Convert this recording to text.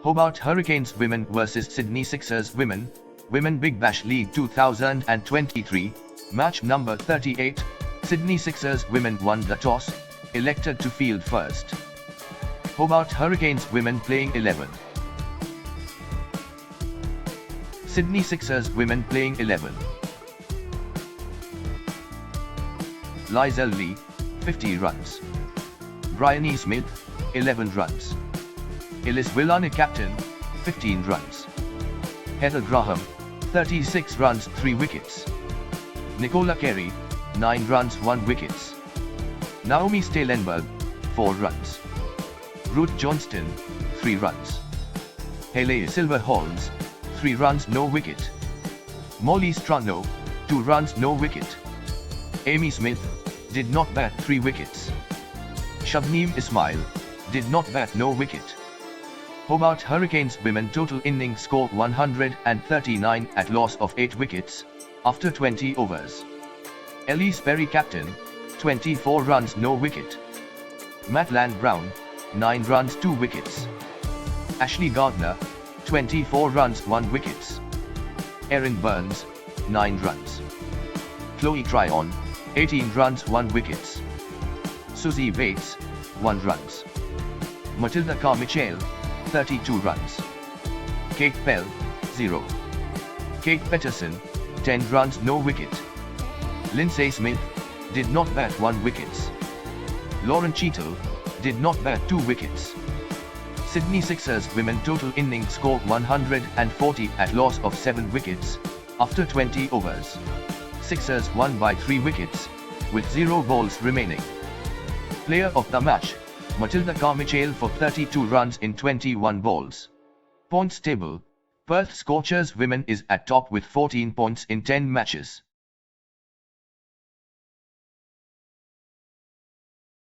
Hobart Hurricanes Women vs Sydney Sixers Women, Women Big Bash League 2023, match number 38, Sydney Sixers Women won the toss, elected to field first. Hobart Hurricanes Women playing 11. Sydney Sixers Women playing 11. Lizelle Lee, 50 runs. Bryony Smith, 11 runs. Ellis Villani captain, 15 runs. Heather Graham, 36 runs 3 wickets. Nicola Carey, 9 runs 1 wickets. Naomi Stalenberg, 4 runs. Ruth Johnston, 3 runs. Hayley Silver Holmes, 3 runs no wicket. Molly Strano, 2 runs no wicket. Amy Smith, did not bat 3 wickets. Shabneem Ismail, did not bat no wicket. Hobart Hurricanes Women total innings score 139 at loss of 8 wickets, after 20 overs. Elise Perry captain, 24 runs no wicket. Maitland Brown, 9 runs 2 wickets. Ashley Gardner, 24 runs 1 wickets. Erin Burns, 9 runs. Chloe Tryon, 18 runs 1 wickets. Suzie Bates, 1 runs. Matilda Carmichael, 32 runs. Kate Pell, 0. Kate Peterson, 10 runs no wicket. Lindsay Smith, did not bat 1 wickets. Lauren Cheetle, did not bat 2 wickets. Sydney Sixers Women total innings score 140 at loss of 7 wickets, after 20 overs. Sixers won by 3 wickets, with 0 balls remaining. Player of the match, Matilda Carmichael for 32 runs in 21 balls. Points table, Perth Scorchers Women is at top with 14 points in 10 matches.